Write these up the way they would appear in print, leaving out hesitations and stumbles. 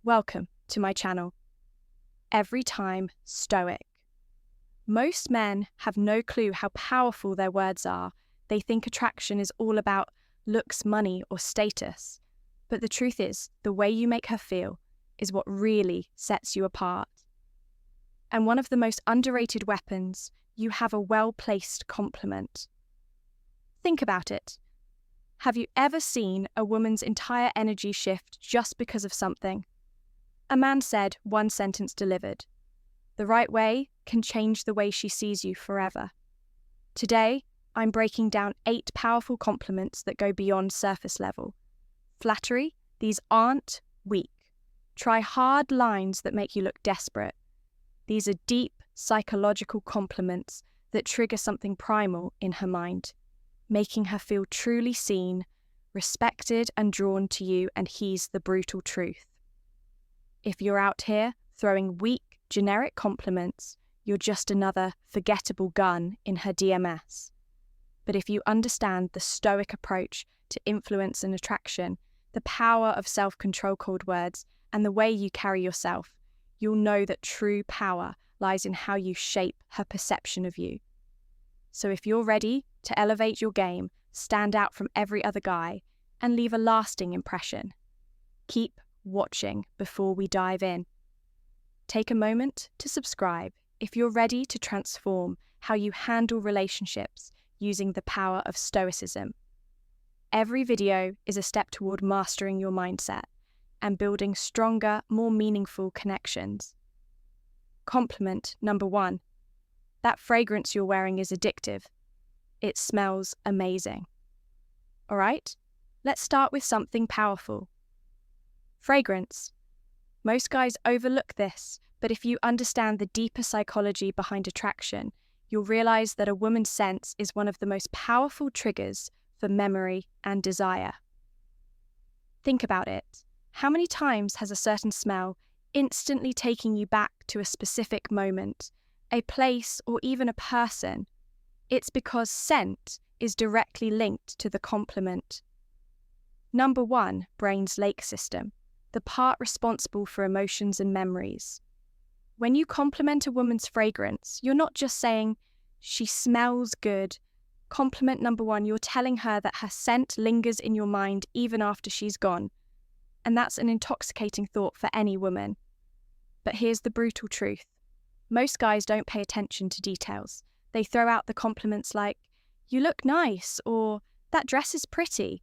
Welcome to my channel. Every time stoic. Most men have no clue how powerful their words are. They think attraction is all about looks, money, or status. But the truth is, the way you make her feel is what really sets you apart. And one of the most underrated weapons, you have a well-placed compliment. Think about it. Have you ever seen a woman's entire energy shift just because of something? A man said, one sentence delivered. The right way can change the way she sees you forever. Today, I'm breaking down 8 powerful compliments that go beyond surface level. Flattery, these aren't weak. Try hard lines that make you look desperate. These are deep, psychological compliments that trigger something primal in her mind, making her feel truly seen, respected and drawn to you, and here's the brutal truth. If you're out here throwing weak, generic compliments, you're just another forgettable gun in her DMS. But if you understand the stoic approach to influence and attraction, the power of self-control code words, and the way you carry yourself, you'll know that true power lies in how you shape her perception of you. So if you're ready to elevate your game, stand out from every other guy, and leave a lasting impression, keep watching before we dive in. Take a moment to subscribe if you're ready to transform how you handle relationships using the power of stoicism. Every video is a step toward mastering your mindset and building stronger, more meaningful connections. Compliment number 1. That fragrance you're wearing is addictive. It smells amazing. All right, let's start with something powerful. Fragrance. Most guys overlook this, but if you understand the deeper psychology behind attraction, you'll realize that a woman's scent is one of the most powerful triggers for memory and desire. Think about it. How many times has a certain smell instantly taken you back to a specific moment, a place, or even a person? It's because scent is directly linked to the compliment. Number 1, brain's lake system, the part responsible for emotions and memories. When you compliment a woman's fragrance, you're not just saying, she smells good. Compliment number 1, you're telling her that her scent lingers in your mind even after she's gone. And that's an intoxicating thought for any woman. But here's the brutal truth. Most guys don't pay attention to details. They throw out the compliments like, you look nice, or that dress is pretty.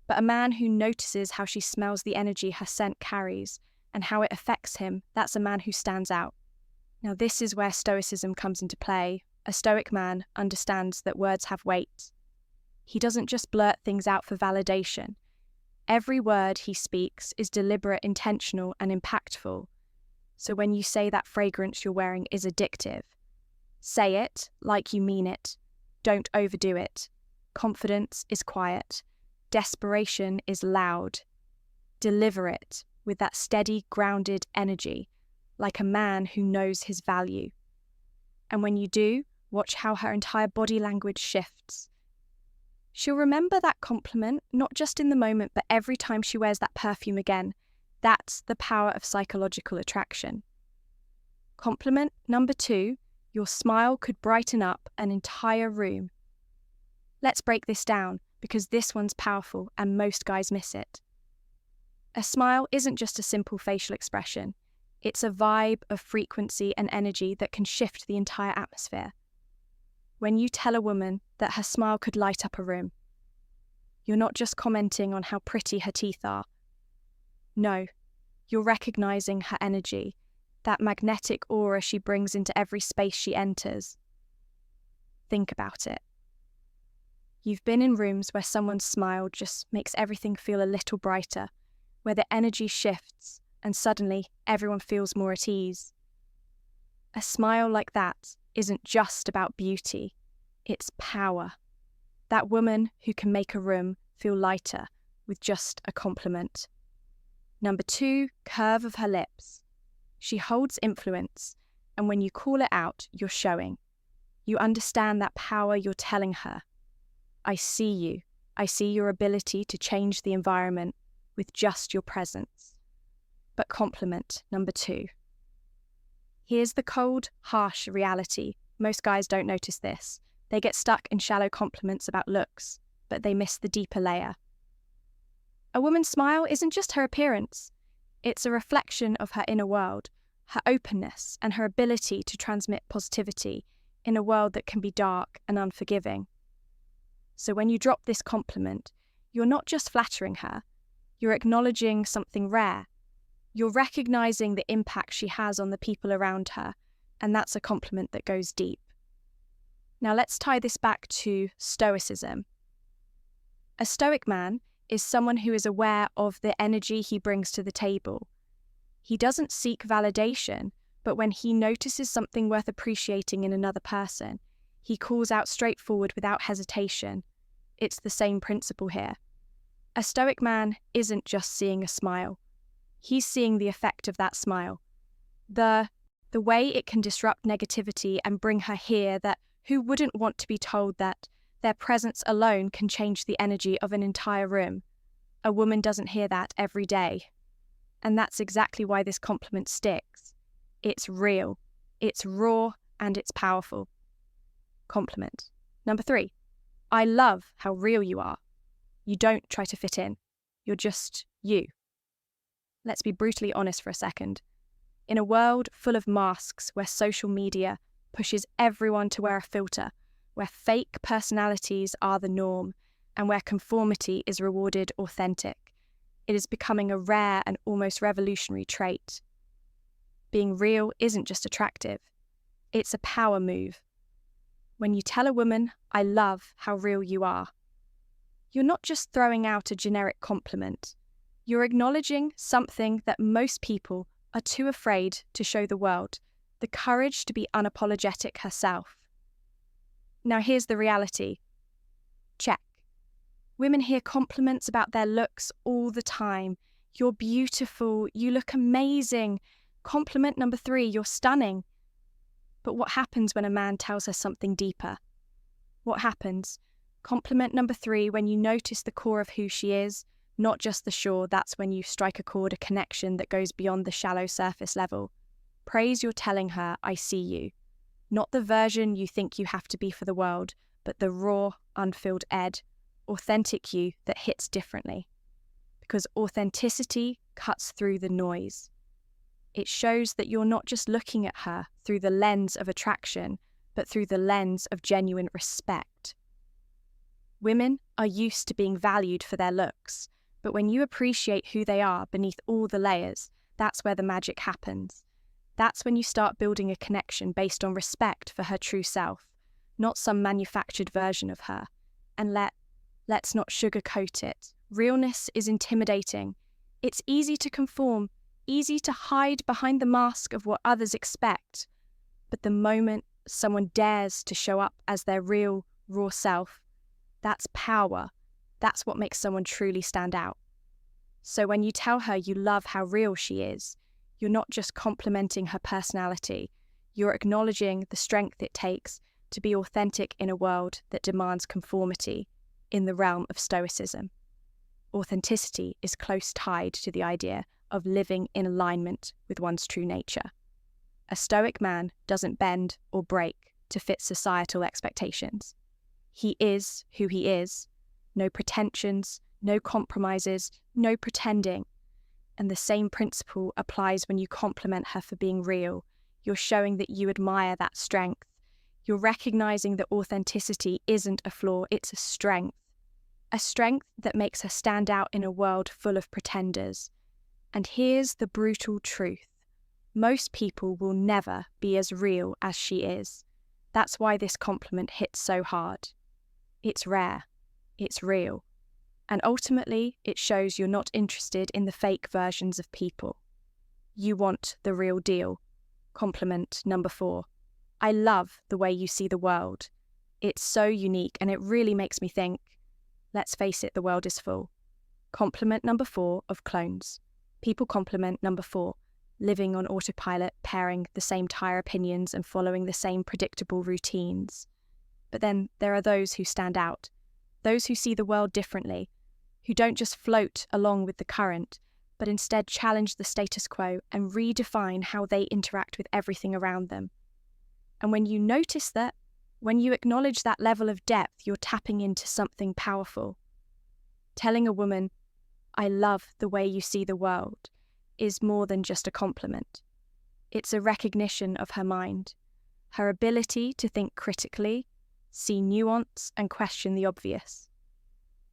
But a man who notices how she smells the energy her scent carries and how it affects him, that's a man who stands out. Now this is where stoicism comes into play. A stoic man understands that words have weight. He doesn't just blurt things out for validation. Every word he speaks is deliberate, intentional, and impactful. So when you say that fragrance you're wearing is addictive, say it like you mean it. Don't overdo it. Confidence is quiet. Desperation is loud. Deliver it with that steady, grounded energy, like a man who knows his value. And when you do, watch how her entire body language shifts. She'll remember that compliment, not just in the moment, but every time she wears that perfume again. That's the power of psychological attraction. Compliment number 2, your smile could brighten up an entire room. Let's break this down, because this one's powerful and most guys miss it. A smile isn't just a simple facial expression. It's a vibe of frequency and energy that can shift the entire atmosphere. When you tell a woman that her smile could light up a room, you're not just commenting on how pretty her teeth are. No, you're recognizing her energy, that magnetic aura she brings into every space she enters. Think about it. You've been in rooms where someone's smile just makes everything feel a little brighter, where the energy shifts and suddenly everyone feels more at ease. A smile like that isn't just about beauty, it's power. That woman who can make a room feel lighter with just a compliment. Number 2, curve of her lips. She holds influence, and when you call it out, you're showing. You understand that power, you're telling her, I see you. I see your ability to change the environment with just your presence. But compliment number 2. Here's the cold, harsh reality. Most guys don't notice this. They get stuck in shallow compliments about looks, but they miss the deeper layer. A woman's smile isn't just her appearance. It's a reflection of her inner world, her openness, and her ability to transmit positivity in a world that can be dark and unforgiving. So when you drop this compliment, you're not just flattering her, you're acknowledging something rare. You're recognizing the impact she has on the people around her, and that's a compliment that goes deep. Now let's tie this back to stoicism. A stoic man is someone who is aware of the energy he brings to the table. He doesn't seek validation, but when he notices something worth appreciating in another person, he calls out straightforward without hesitation. It's the same principle here. A stoic man isn't just seeing a smile. He's seeing the effect of that smile. The way it can disrupt negativity and bring her here, that who wouldn't want to be told that their presence alone can change the energy of an entire room? A woman doesn't hear that every day. And that's exactly why this compliment sticks. It's real, it's raw, and it's powerful. Compliment number 3. I love how real you are. You don't try to fit in. You're just you. Let's be brutally honest for a second. In a world full of masks, where social media pushes everyone to wear a filter, where fake personalities are the norm, and where conformity is rewarded authentic, it is becoming a rare and almost revolutionary trait. Being real isn't just attractive, it's a power move. When you tell a woman, I love how real you are, you're not just throwing out a generic compliment. You're acknowledging something that most people are too afraid to show the world, the courage to be unapologetic herself. Now here's the reality. Check. Women hear compliments about their looks all the time. You're beautiful, you look amazing. Compliment number 3, you're stunning. But what happens when a man tells her something deeper? What happens? Compliment number 3, when you notice the core of who she is, not just the shore, that's when you strike a chord, a connection that goes beyond the shallow surface level. Praise you're telling her, I see you. Not the version you think you have to be for the world, but the raw, unfilled Ed, authentic you that hits differently. Because authenticity cuts through the noise. It shows that you're not just looking at her through the lens of attraction, but through the lens of genuine respect. Women are used to being valued for their looks, but when you appreciate who they are beneath all the layers, that's where the magic happens. That's when you start building a connection based on respect for her true self, not some manufactured version of her. And let's not sugarcoat it. Realness is intimidating. It's easy to conform, easy to hide behind the mask of what others expect. But the moment someone dares to show up as their real, raw self, that's power. That's what makes someone truly stand out. So when you tell her you love how real she is, you're not just complimenting her personality, you're acknowledging the strength it takes to be authentic in a world that demands conformity in the realm of stoicism. Authenticity is close tied to the idea of living in alignment with one's true nature. A stoic man doesn't bend or break to fit societal expectations. He is who he is. No pretensions, no compromises, no pretending. And the same principle applies when you compliment her for being real. You're showing that you admire that strength. You're recognizing that authenticity isn't a flaw, it's a strength. A strength that makes her stand out in a world full of pretenders. And here's the brutal truth. Most people will never be as real as she is. That's why this compliment hits so hard. It's rare. It's real. And ultimately, it shows you're not interested in the fake versions of people. You want the real deal. Compliment number 4. I love the way you see the world. It's so unique and it really makes me think. Let's face it, the world is full. Compliment number 4 of clones. People compliment number 4, living on autopilot, pairing the same tire opinions and following the same predictable routines. But then there are those who stand out, those who see the world differently, who don't just float along with the current, but instead challenge the status quo and redefine how they interact with everything around them. And when you notice that, when you acknowledge that level of depth, you're tapping into something powerful. Telling a woman, "I love the way you see the world," is more than just a compliment. It's a recognition of her mind, her ability to think critically, see nuance, and question the obvious.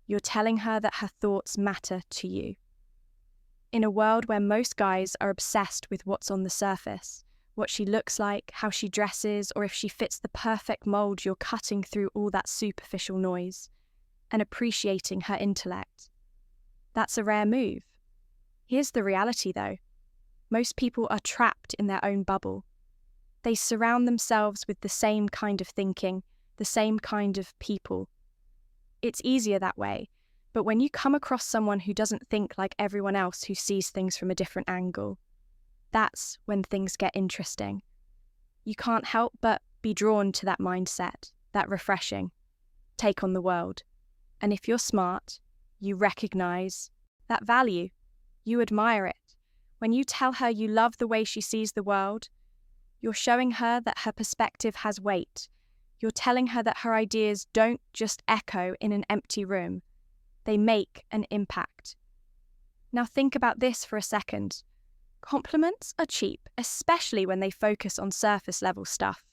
You're telling her that her thoughts matter to you. In a world where most guys are obsessed with what's on the surface, what she looks like, how she dresses, or if she fits the perfect mold, you're cutting through all that superficial noise and appreciating her intellect. That's a rare move. Here's the reality, though. Most people are trapped in their own bubble. They surround themselves with the same kind of thinking, the same kind of people. It's easier that way, but when you come across someone who doesn't think like everyone else, who sees things from a different angle, that's when things get interesting. You can't help but be drawn to that mindset, that refreshing take on the world. And if you're smart, you recognize that value. You admire it. When you tell her you love the way she sees the world, you're showing her that her perspective has weight. You're telling her that her ideas don't just echo in an empty room. They make an impact. Now think about this for a second. Compliments are cheap, especially when they focus on surface level stuff.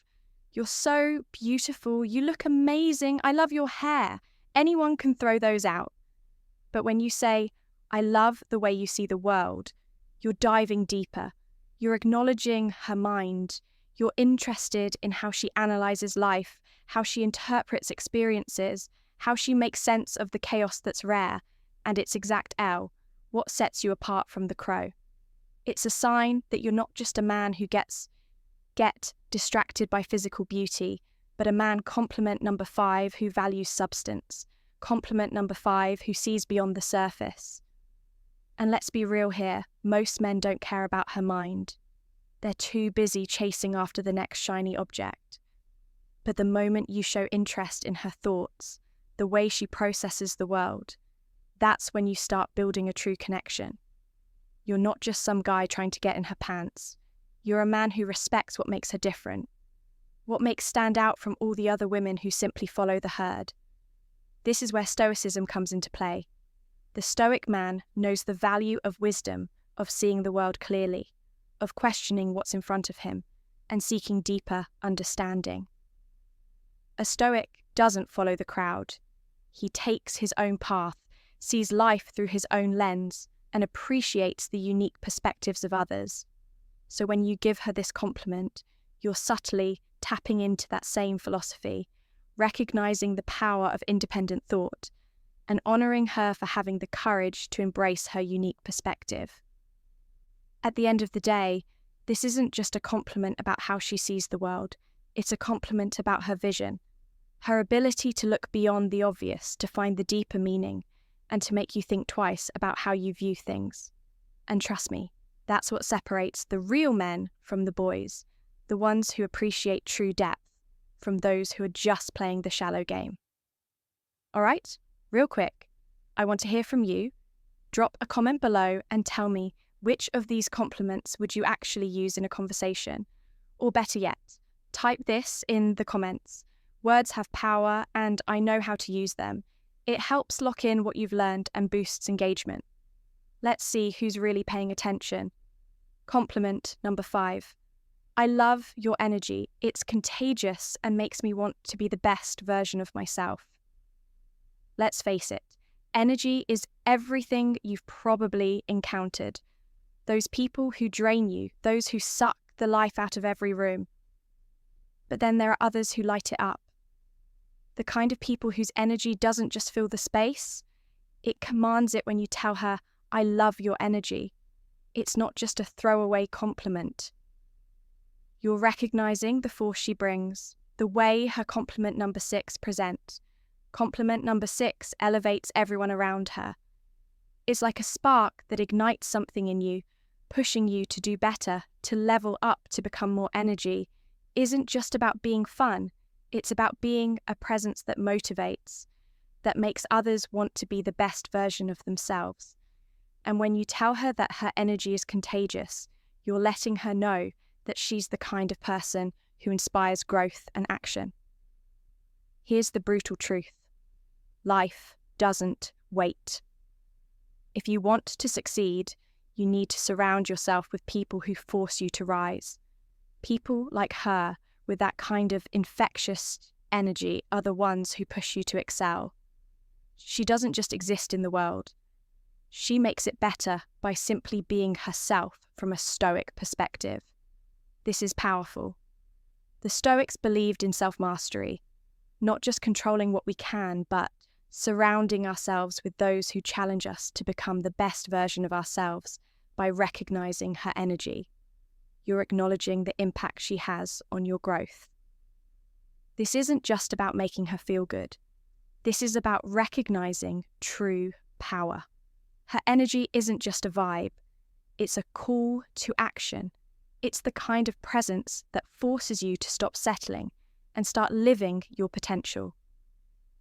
"You're so beautiful, you look amazing, I love your hair." Anyone can throw those out. But when you say, "I love the way you see the world," you're diving deeper. You're acknowledging her mind. You're interested in how she analyzes life, how she interprets experiences, how she makes sense of the chaos that's rare, and its exact L, what sets you apart from the crow. It's a sign that you're not just a man who get distracted by physical beauty, but a man compliment number 5 who values substance, compliment number 5 who sees beyond the surface. And let's be real here, most men don't care about her mind. They're too busy chasing after the next shiny object. But the moment you show interest in her thoughts, the way she processes the world, that's when you start building a true connection. You're not just some guy trying to get in her pants. You're a man who respects what makes her different, what makes stand out from all the other women who simply follow the herd. This is where stoicism comes into play. The stoic man knows the value of wisdom, of seeing the world clearly, of questioning what's in front of him, and seeking deeper understanding. A stoic doesn't follow the crowd. He takes his own path, sees life through his own lens, and appreciates the unique perspectives of others. So when you give her this compliment, you're subtly tapping into that same philosophy, recognizing the power of independent thought, and honoring her for having the courage to embrace her unique perspective. At the end of the day, this isn't just a compliment about how she sees the world, it's a compliment about her vision, her ability to look beyond the obvious, to find the deeper meaning, and to make you think twice about how you view things. And trust me, that's what separates the real men from the boys, the ones who appreciate true depth, from those who are just playing the shallow game. All right, real quick, I want to hear from you. Drop a comment below and tell me which of these compliments would you actually use in a conversation? Or better yet, type this in the comments. Words have power and I know how to use them. It helps lock in what you've learned and boosts engagement. Let's see who's really paying attention. Compliment number 5. I love your energy. It's contagious and makes me want to be the best version of myself. Let's face it, energy is everything you've probably encountered. Those people who drain you, those who suck the life out of every room. But then there are others who light it up. The kind of people whose energy doesn't just fill the space, it commands it when you tell her, I love your energy. It's not just a throwaway compliment. You're recognizing the force she brings, the way her compliment number 6 presents. Compliment number 6 elevates everyone around her. It's like a spark that ignites something in you, pushing you to do better, to level up, to become more energy. Isn't just about being fun. It's about being a presence that motivates, that makes others want to be the best version of themselves. And when you tell her that her energy is contagious, you're letting her know that she's the kind of person who inspires growth and action. Here's the brutal truth. Life doesn't wait. If you want to succeed, you need to surround yourself with people who force you to rise. People like her, with that kind of infectious energy, are the ones who push you to excel. She doesn't just exist in the world. She makes it better by simply being herself from a Stoic perspective. This is powerful. The Stoics believed in self-mastery, not just controlling what we can, but surrounding ourselves with those who challenge us to become the best version of ourselves by recognizing her energy. You're acknowledging the impact she has on your growth. This isn't just about making her feel good. This is about recognizing true power. Her energy isn't just a vibe. It's a call to action. It's the kind of presence that forces you to stop settling and start living your potential.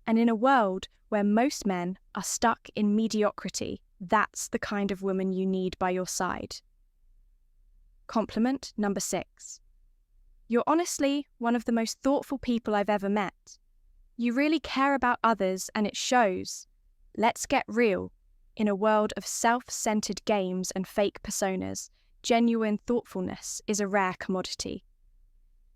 And in a world where most men are stuck in mediocrity, that's the kind of woman you need by your side. Compliment number 6. You're honestly one of the most thoughtful people I've ever met. You really care about others and it shows. Let's get real. In a world of self-centered games and fake personas, genuine thoughtfulness is a rare commodity.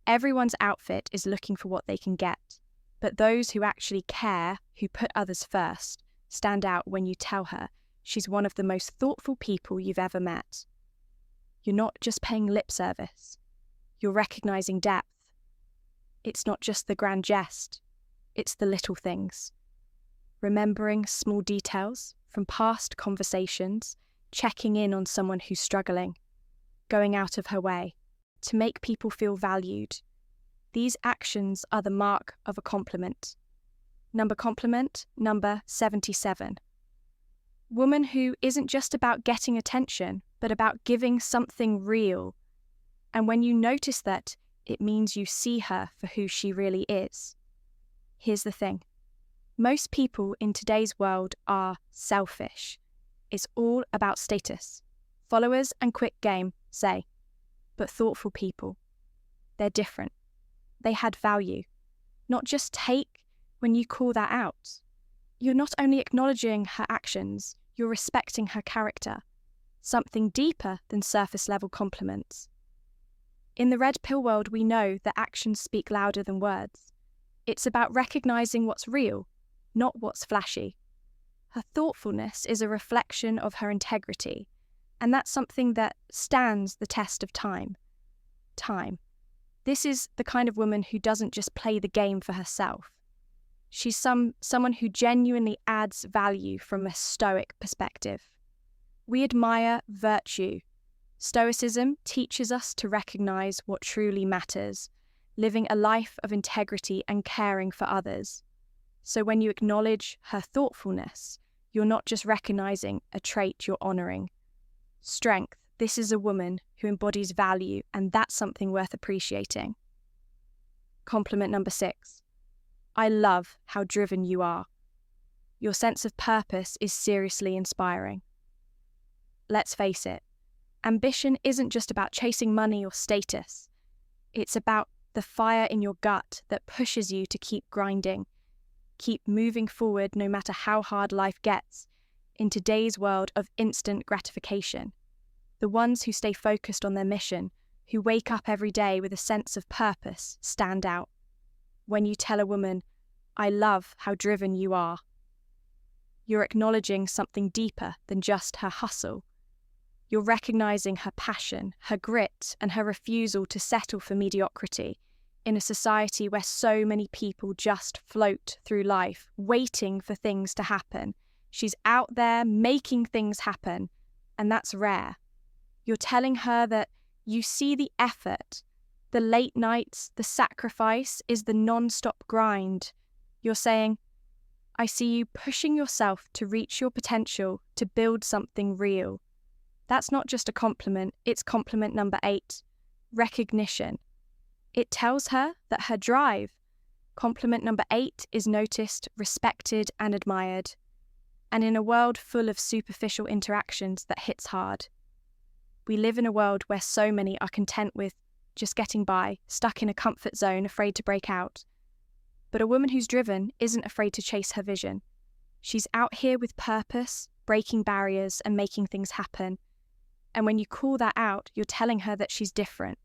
Everyone's outfit is looking for what they can get, but those who actually care, who put others first, stand out when you tell her she's one of the most thoughtful people you've ever met. You're not just paying lip service. You're recognizing depth. It's not just the grand jest. It's the little things. Remembering small details from past conversations, checking in on someone who's struggling, going out of her way to make people feel valued. These actions are the mark of a compliment. Compliment number 77. Woman who isn't just about getting attention, but about giving something real. And when you notice that, it means you see her for who she really is. Here's the thing. Most people in today's world are selfish. It's all about status. Followers and quick game, say. But thoughtful people, they're different. They had value. Not just take when you call that out. You're not only acknowledging her actions, you're respecting her character. Something deeper than surface-level compliments. In the red pill world, we know that actions speak louder than words. It's about recognizing what's real, not what's flashy. Her thoughtfulness is a reflection of her integrity, and that's something that stands the test of time. This is the kind of woman who doesn't just play the game for herself. She's someone who genuinely adds value from a Stoic perspective. We admire virtue. Stoicism teaches us to recognize what truly matters, living a life of integrity and caring for others. So when you acknowledge her thoughtfulness, you're not just recognizing a trait, you're honoring. Strength. This is a woman who embodies value, and that's something worth appreciating. Compliment number 6. I love how driven you are. Your sense of purpose is seriously inspiring. Let's face it, ambition isn't just about chasing money or status. It's about the fire in your gut that pushes you to keep grinding, keep moving forward no matter how hard life gets, in today's world of instant gratification. The ones who stay focused on their mission, who wake up every day with a sense of purpose, stand out. When you tell a woman, I love how driven you are, you're acknowledging something deeper than just her hustle. You're recognizing her passion, her grit, and her refusal to settle for mediocrity in a society where so many people just float through life, waiting for things to happen. She's out there making things happen, and that's rare. You're telling her that you see the effort, the late nights, the sacrifice is the non-stop grind. You're saying, I see you pushing yourself to reach your potential, to build something real. That's not just a compliment, it's compliment number 8, recognition. It tells her that her drive, compliment number 8, is noticed, respected, and admired. and in a world full of superficial interactions that hits hard. We live in a world where so many are content with just getting by, stuck in a comfort zone, afraid to break out. But a woman who's driven isn't afraid to chase her vision. She's out here with purpose, breaking barriers and making things happen. And when you call that out, you're telling her that she's different.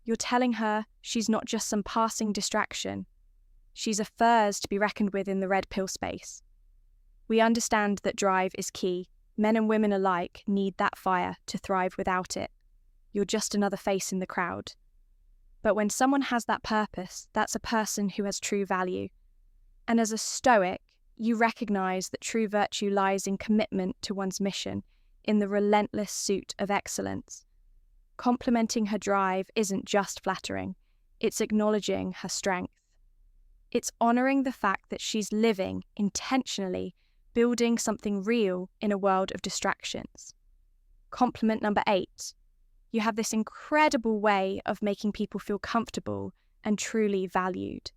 You're telling her she's not just some passing distraction. She's a force to be reckoned with in the red pill space. We understand that drive is key. Men and women alike need that fire to thrive. Without it, you're just another face in the crowd. But when someone has that purpose, that's a person who has true value. And as a Stoic, you recognize that true virtue lies in commitment to one's mission, in the relentless pursuit of excellence. Complimenting her drive isn't just flattering, it's acknowledging her strength. It's honoring the fact that she's living intentionally, building something real in a world of distractions. Compliment number 8. You have this incredible way of making people feel comfortable and truly valued.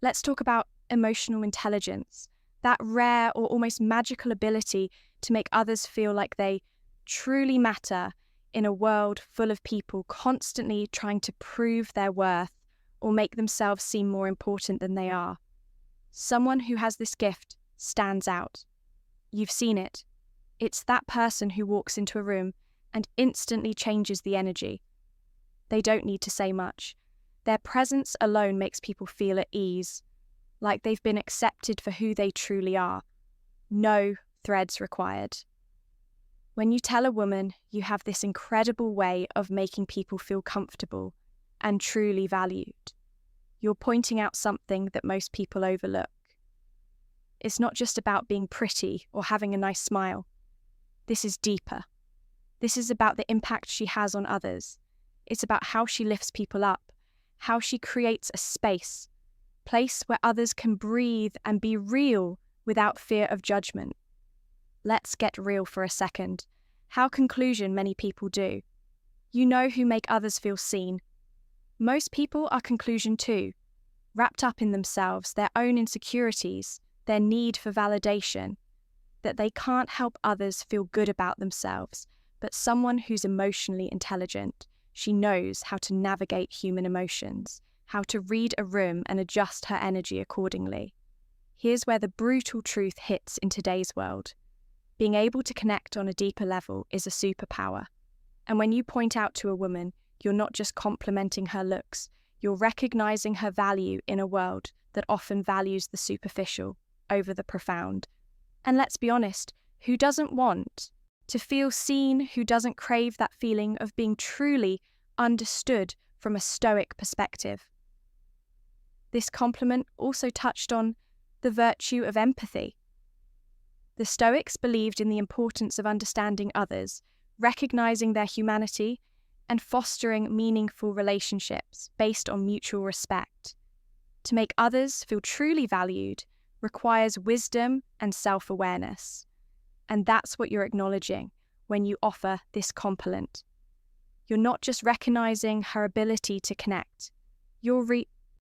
Let's talk about emotional intelligence, that rare or almost magical ability to make others feel like they truly matter in a world full of people constantly trying to prove their worth or make themselves seem more important than they are. Someone who has this gift stands out. You've seen it. It's that person who walks into a room and instantly changes the energy. They don't need to say much. Their presence alone makes people feel at ease, like they've been accepted for who they truly are. No threads required. When you tell a woman you have this incredible way of making people feel comfortable and truly valued, you're pointing out something that most people overlook. It's not just about being pretty or having a nice smile. This is deeper. This is about the impact she has on others. It's about how she lifts people up, how she creates a place where others can breathe and be real without fear of judgment. Let's get real for a second. How conclusion many people do. You know who make others feel seen. Most people are conclusion too, wrapped up in themselves, their own insecurities, their need for validation, that they can't help others feel good about themselves. But someone who's emotionally intelligent, she knows how to navigate human emotions, how to read a room and adjust her energy accordingly. Here's where the brutal truth hits in today's world. Being able to connect on a deeper level is a superpower. And when you point out to a woman, you're not just complimenting her looks, you're recognizing her value in a world that often values the superficial over the profound. And let's be honest, who doesn't want to feel seen, who doesn't crave that feeling of being truly understood from a Stoic perspective? This compliment also touched on the virtue of empathy. The Stoics believed in the importance of understanding others, recognizing their humanity, and fostering meaningful relationships based on mutual respect. To make others feel truly valued requires wisdom and self-awareness. And that's what you're acknowledging when you offer this compliment. You're not just recognizing her ability to connect. You're